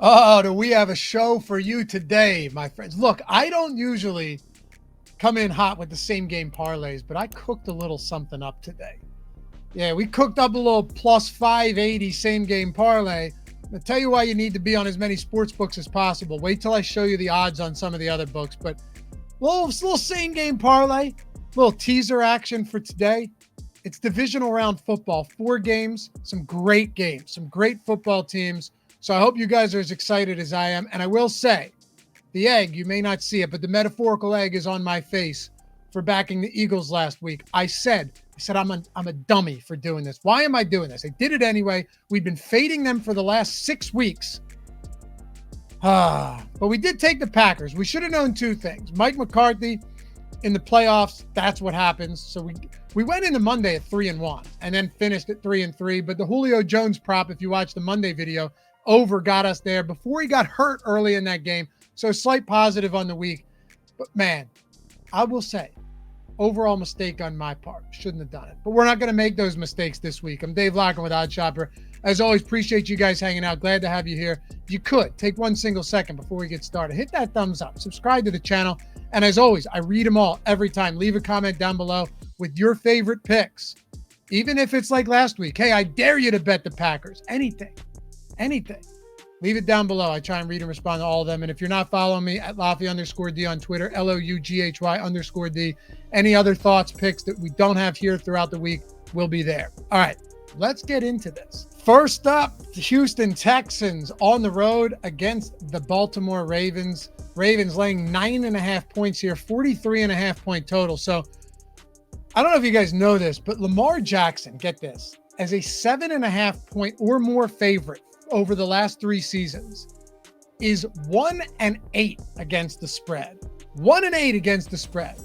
Oh, do we have a show for you today, my friends? Look, I don't usually come in hot with the same game parlays, but I cooked a little something up today. Yeah, we cooked up a little plus 580 same game parlay. I'll tell you why you need to be on as many sports books as possible. Wait till I show you the odds on some of the other books. But little same game parlay, little teaser action for today. It's divisional round football, 4 games, some great football teams. So I hope you guys are as excited as I am. And I will say, the egg, you may not see it, but the metaphorical egg is on my face for backing the Eagles last week. I said I'm a dummy for doing this. Why am I doing this? I did it anyway. We've been fading them for the last 6 weeks. But we did take the Packers. We should have known 2 things. Mike McCarthy in the playoffs, that's what happens. So we went into Monday at 3-1 and then finished at 3-3. But the Julio Jones prop, if you watch the Monday video, over got us there before he got hurt early in that game. So slight positive on the week. But man, I will say, overall mistake on my part. Shouldn't have done it. But we're not going to make those mistakes this week. I'm Dave Loughy with OddsShopper. As always, appreciate you guys hanging out. Glad to have you here. If you could, take 1 single second before we get started. Hit that thumbs up. Subscribe to the channel. And as always, I read them all every time. Leave a comment down below with your favorite picks. Even if it's like last week. Hey, I dare you to bet the Packers. Anything. Leave it down below. I try and read and respond to all of them. And if you're not following me at Loughy_D on Twitter, LOUGHY_D, any other thoughts, picks that we don't have here throughout the week will be there. All right, let's get into this. First up, the Houston Texans on the road against the Baltimore Ravens. Ravens laying 9.5 points here, 43.5 point total. So I don't know if you guys know this, but Lamar Jackson, get this, as a 7.5 point or more favorite over the last 3 seasons, is 1-8 against the spread. 1-8 against the spread.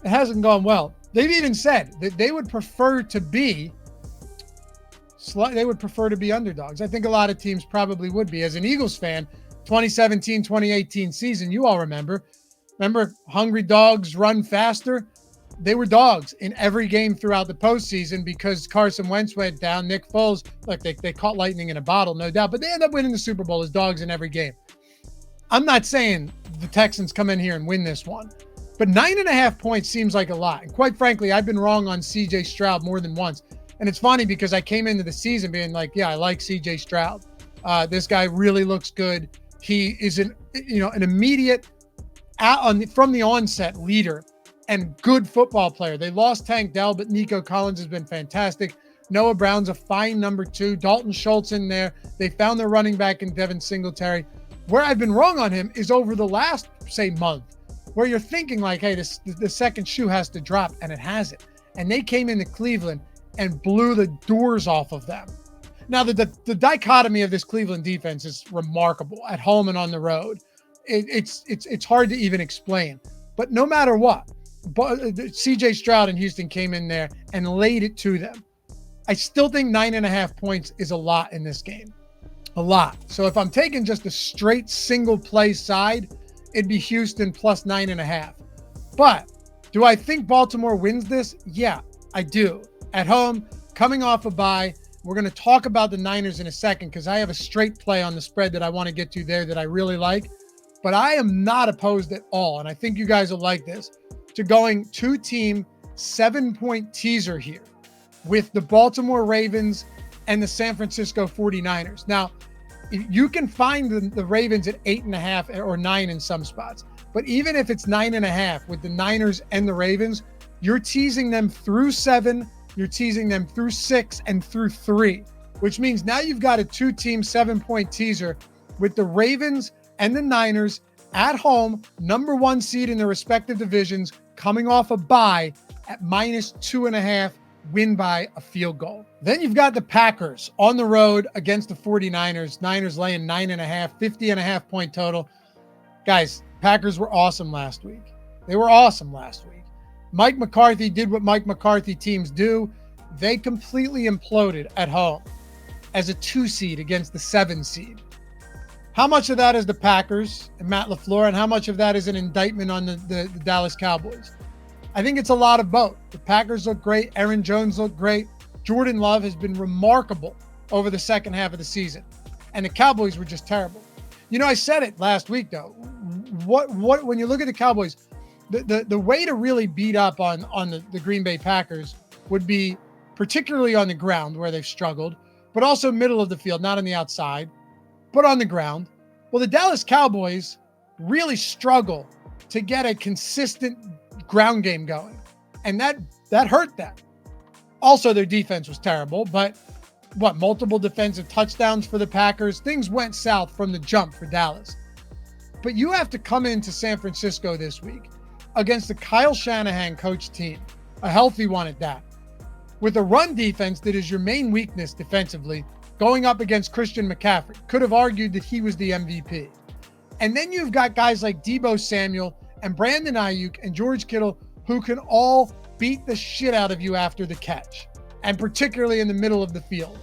It hasn't gone well. They've even said that they would prefer to be underdogs. I think a lot of teams probably would be. As an Eagles fan, 2017, 2018 season, you all remember Hungry Dogs Run Faster? They were dogs in every game throughout the postseason because Carson Wentz went down. Nick Foles, look, they caught lightning in a bottle, no doubt, but they end up winning the Super Bowl as dogs in every game. I'm not saying the Texans come in here and win this one, but 9.5 points seems like a lot. And quite frankly, I've been wrong on CJ Stroud more than once. And it's funny because I came into the season being like, yeah, I like CJ Stroud. This guy really looks good. He is an immediate, from the onset, leader and good football player. They lost Tank Dell, but Nico Collins has been fantastic. Noah Brown's a fine number 2. Dalton Schultz in there. They found their running back in Devin Singletary. Where I've been wrong on him is over the last, say, month, where you're thinking like, hey, the second shoe has to drop, and it hasn't. And they came into Cleveland and blew the doors off of them. Now, the dichotomy of this Cleveland defense is remarkable at home and on the road. It's hard to even explain. But no matter what, CJ Stroud in Houston came in there and laid it to them. I still think 9.5 points is a lot in this game. A lot. So if I'm taking just a straight single play side, it'd be Houston plus 9.5. But do I think Baltimore wins this? Yeah, I do. At home, coming off a bye. We're going to talk about the Niners in a second because I have a straight play on the spread that I want to get to there that I really like. But I am not opposed at all, and I think you guys will like this, to going 2-team 7-point teaser here with the Baltimore Ravens and the San Francisco 49ers. Now, you can find the Ravens at 8.5 or 9 in some spots, but even if it's 9.5 with the Niners and the Ravens, you're teasing them through 7, you're teasing them through 6 and through 3, which means now you've got a 2-team 7-point teaser with the Ravens and the Niners at home, number 1 seed in their respective divisions, coming off a bye at -2.5, win by a field goal. Then you've got the Packers on the road against the 49ers. Niners laying 9.5, 50.5 point total. Guys, Packers were awesome last week. They were awesome last week. Mike McCarthy did what Mike McCarthy teams do. They completely imploded at home as a 2 seed against the 7 seed. How much of that is the Packers and Matt LaFleur, and how much of that is an indictment on the Dallas Cowboys? I think it's a lot of both. The Packers look great. Aaron Jones looked great. Jordan Love has been remarkable over the second half of the season. And the Cowboys were just terrible. I said it last week, though. When you look at the Cowboys, the way to really beat up on the Green Bay Packers would be particularly on the ground where they've struggled, but also middle of the field, not on the outside, but on the ground. Well, the Dallas Cowboys really struggle to get a consistent ground game going, and that hurt them. Also, their defense was terrible, but multiple defensive touchdowns for the Packers. Things went south from the jump for Dallas. But you have to come into San Francisco this week against the Kyle Shanahan coach team, a healthy one at that, with a run defense that is your main weakness defensively, going up against Christian McCaffrey. Could have argued that he was the MVP. And then you've got guys like Deebo Samuel and Brandon Ayuk and George Kittle who can all beat the shit out of you after the catch, and particularly in the middle of the field.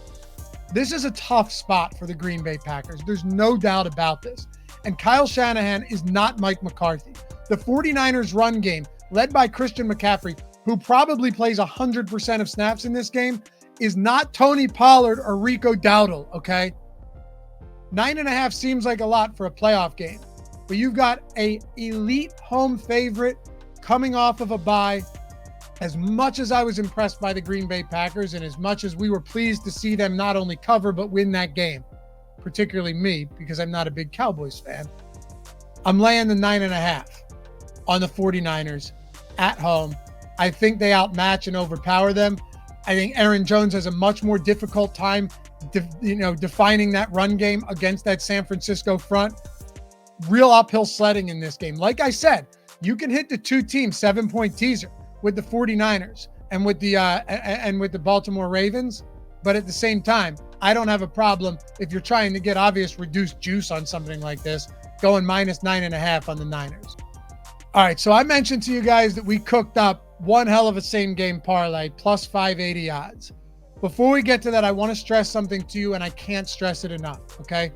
This is a tough spot for the Green Bay Packers. There's no doubt about this. And Kyle Shanahan is not Mike McCarthy. The 49ers run game, led by Christian McCaffrey, who probably plays 100% of snaps in this game, is not Tony Pollard or Rico Dowdle, okay? 9.5 seems like a lot for a playoff game, but you've got a elite home favorite coming off of a bye. As much as I was impressed by the Green Bay Packers and as much as we were pleased to see them not only cover but win that game, particularly me because I'm not a big Cowboys fan, I'm laying the 9.5 on the 49ers at home. I think they outmatch and overpower them. I think Aaron Jones has a much more difficult time defining that run game against that San Francisco front. Real uphill sledding in this game. Like I said, you can hit the 2-team 7-point teaser with the 49ers and with the Baltimore Ravens, but at the same time, I don't have a problem if you're trying to get obvious reduced juice on something like this, going minus 9.5 on the Niners. All right, so I mentioned to you guys that we cooked up one hell of a same game parlay, plus 580 odds. Before we get to that, I want to stress something to you, and I can't stress it enough, okay?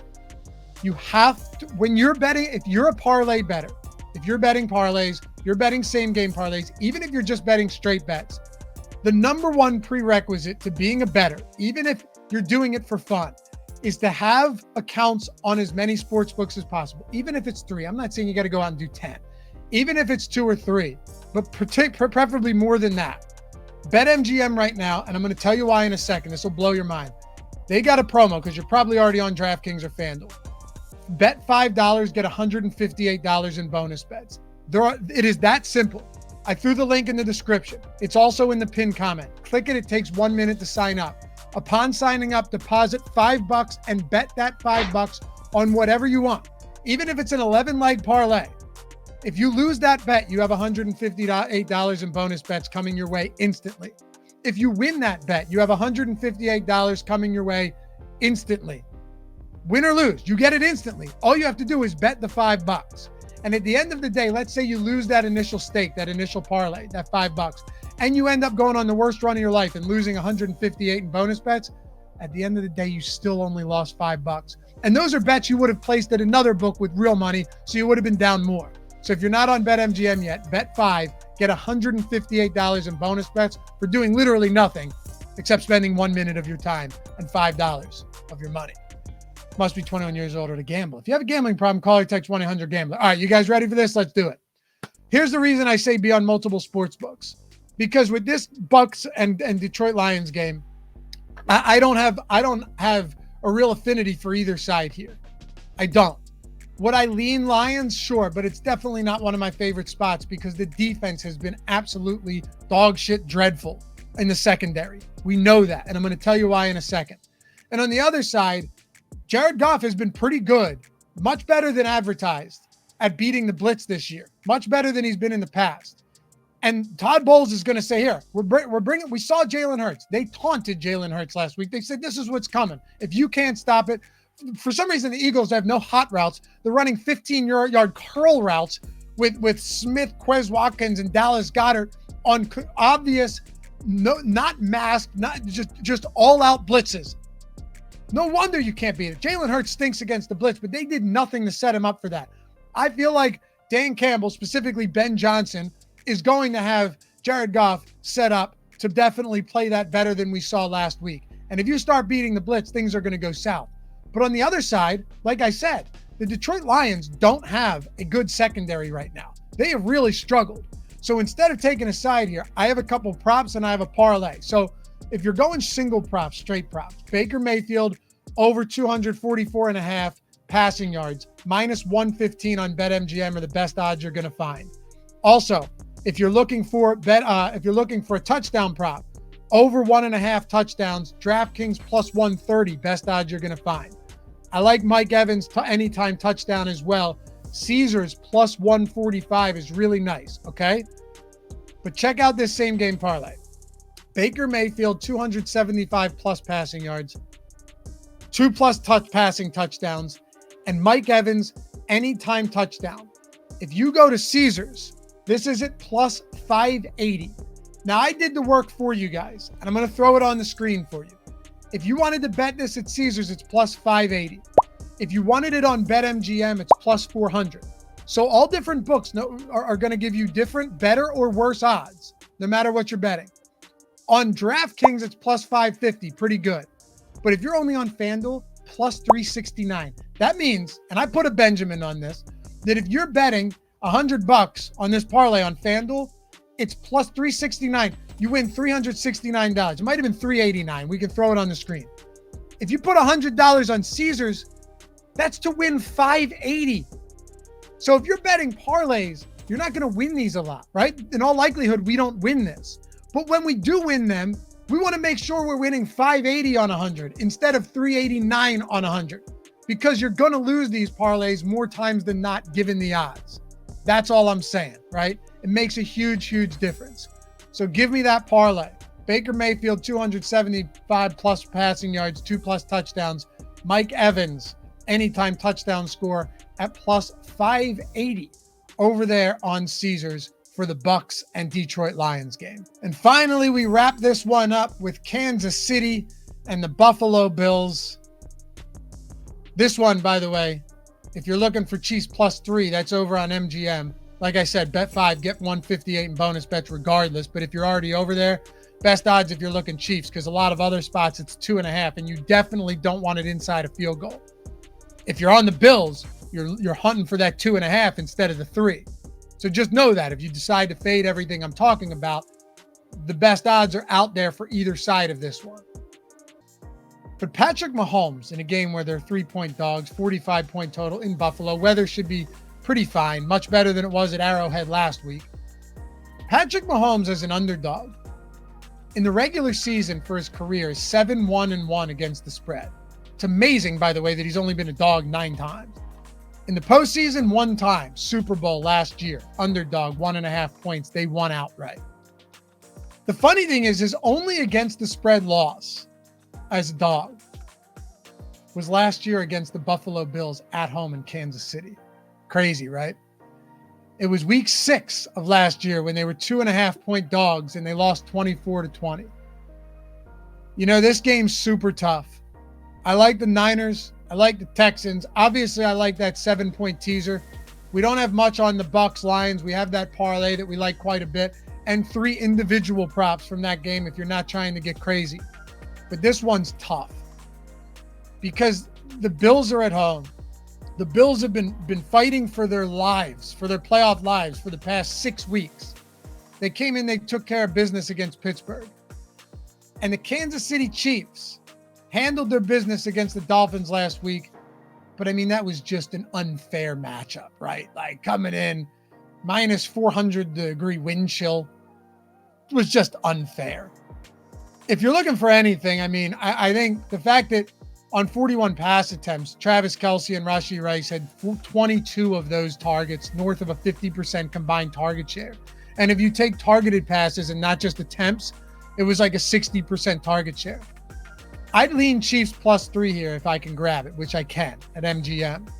You have to, when you're betting, if you're a parlay bettor, if you're betting parlays, you're betting same game parlays, even if you're just betting straight bets, the number one prerequisite to being a bettor, even if you're doing it for fun, is to have accounts on as many sports books as possible. Even if it's 3, I'm not saying you got to go out and do 10. Even if it's 2 or 3, but preferably more than that. BetMGM right now, and I'm going to tell you why in a second. This will blow your mind. They got a promo because you're probably already on DraftKings or FanDuel. Bet $5, get $158 in bonus bets. It is that simple. I threw the link in the description. It's also in the pinned comment. Click it. It takes 1 minute to sign up. Upon signing up, deposit $5 and bet that $5 on whatever you want. Even if it's an 11-leg parlay. If you lose that bet, you have $158 in bonus bets coming your way instantly. If you win that bet, you have $158 coming your way instantly. Win or lose, you get it instantly. All you have to do is bet the $5. And at the end of the day, let's say you lose that initial stake, that initial parlay, that $5, and you end up going on the worst run of your life and losing $158 in bonus bets. At the end of the day, you still only lost $5. And those are bets you would have placed at another book with real money, so you would have been down more. So if you're not on BetMGM yet, bet 5, get $158 in bonus bets for doing literally nothing except spending 1 minute of your time and $5 of your money. Must be 21 years old or to gamble. If you have a gambling problem, call or text 1-800-GAMBLER. All right, you guys ready for this? Let's do it. Here's the reason I say be on multiple sports books. Because with this Bucs and Detroit Lions game, I don't have a real affinity for either side here. I don't. Would I lean Lions? Sure, but it's definitely not one of my favorite spots because the defense has been absolutely dog shit dreadful in the secondary. We know that, and I'm going to tell you why in a second. And on the other side, Jared Goff has been pretty good, much better than advertised at beating the blitz this year, much better than he's been in the past. And Todd Bowles is going to say, here, we saw Jalen Hurts. They taunted Jalen Hurts last week. They said, this is what's coming. If you can't stop it, for some reason, the Eagles have no hot routes. They're running 15-yard curl routes with Smith, Quez Watkins, and Dallas Goedert on obvious, not masked, not just all-out blitzes. No wonder you can't beat it. Jalen Hurts stinks against the blitz, but they did nothing to set him up for that. I feel like Dan Campbell, specifically Ben Johnson, is going to have Jared Goff set up to definitely play that better than we saw last week. And if you start beating the blitz, things are going to go south. But on the other side, like I said, the Detroit Lions don't have a good secondary right now. They have really struggled. So instead of taking a side here, I have a couple props and I have a parlay. So if you're going single props, straight props, Baker Mayfield over 244.5 passing yards, minus 115 on BetMGM are the best odds you're going to find. Also, if you're looking for a touchdown prop, over 1.5 touchdowns, DraftKings plus 130, best odds you're going to find. I like Mike Evans anytime touchdown as well. Caesars plus 145 is really nice, okay? But check out this same game parlay. Baker Mayfield, 275 plus passing yards, 2 plus passing touchdowns, and Mike Evans, anytime touchdown. If you go to Caesars, this is at plus 580. Now, I did the work for you guys, and I'm going to throw it on the screen for you. If you wanted to bet this at Caesars, it's plus 580. If you wanted it on BetMGM, it's plus 400. So all different books are going to give you different, better or worse odds, no matter what you're betting. On DraftKings, it's plus 550, pretty good. But if you're only on FanDuel, plus 369. That means, and I put a Benjamin on this, that if you're betting $100 on this parlay on FanDuel, it's plus 369. You win $369. It might have been $389. We can throw it on the screen. If you put $100 on Caesars, that's to win $580. So if you're betting parlays, you're not going to win these a lot, right? In all likelihood, we don't win this. But when we do win them, we want to make sure we're winning $580 on 100 instead of $389 on 100, because you're going to lose these parlays more times than not given the odds. That's all I'm saying, right? It makes a huge, huge difference. So give me that parlay. Baker Mayfield, 275 plus passing yards, 2 plus touchdowns. Mike Evans, anytime touchdown score at plus 580 over there on Caesars for the Bucs and Detroit Lions game. And finally, we wrap this one up with Kansas City and the Buffalo Bills. This one, by the way, if you're looking for Chiefs plus 3, that's over on MGM. Like I said, bet 5, get 158 in bonus bets regardless. But if you're already over there, best odds if you're looking Chiefs, because a lot of other spots it's 2.5, and you definitely don't want it inside a field goal. If you're on the Bills, you're hunting for that 2.5 instead of the 3. So just know that if you decide to fade everything I'm talking about, the best odds are out there for either side of this one. But Patrick Mahomes in a game where they're 3-point dogs, 45-point total in Buffalo, weather should be pretty fine, much better than it was at Arrowhead last week. Patrick Mahomes as an underdog in the regular season for his career is 7-1-1 against the spread. It's amazing, by the way, that he's only been a dog 9 times. In the postseason, 1 time, Super Bowl last year, underdog, 1.5 points. They won outright. The funny thing is his only against the spread loss as a dog was last year against the Buffalo Bills at home in Kansas City. Crazy, right? It was week 6 of last year when they were 2.5-point dogs and they lost 24-20. You know, this game's super tough. I like the Niners. I like the Texans. Obviously, I like that 7-point teaser. We don't have much on the Bucs Lions. We have that parlay that we like quite a bit, and 3 individual props from that game if you're not trying to get crazy. But this one's tough because the Bills are at home. The Bills have been fighting for their lives, for their playoff lives for the past 6 weeks. They came in, they took care of business against Pittsburgh. And the Kansas City Chiefs handled their business against the Dolphins last week. But I mean, that was just an unfair matchup, right? Like coming in minus 400-degree wind chill. It was just unfair. If you're looking for anything, I mean, I think the fact that on 41 pass attempts, Travis Kelce and Rashee Rice had 22 of those targets, north of a 50% combined target share. And if you take targeted passes and not just attempts, it was like a 60% target share. I'd lean Chiefs plus 3 here if I can grab it, which I can at MGM.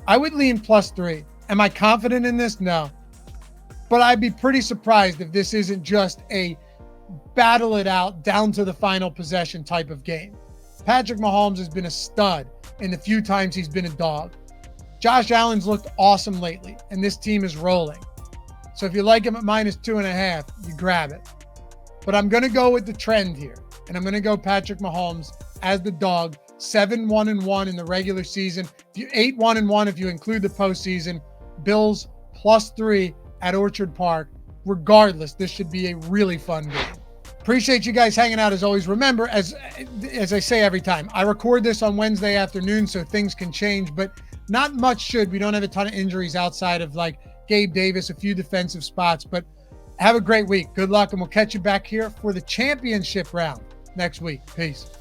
I would lean plus 3. Am I confident in this? No. But I'd be pretty surprised if this isn't just a battle it out down to the final possession type of game. Patrick Mahomes has been a stud in the few times he's been a dog. Josh Allen's looked awesome lately, and this team is rolling. So if you like him at minus 2.5, you grab it. But I'm going to go with the trend here, and I'm going to go Patrick Mahomes as the dog 7-1-1 in the regular season. 8-1-1 if you include the postseason. Bills +3 at Orchard Park. Regardless, this should be a really fun game. Appreciate you guys hanging out as always. Remember, as I say every time, I record this on Wednesday afternoon, so things can change, but not much should. We don't have a ton of injuries outside of like Gabe Davis, a few defensive spots, but have a great week. Good luck, and we'll catch you back here for the championship round next week. Peace.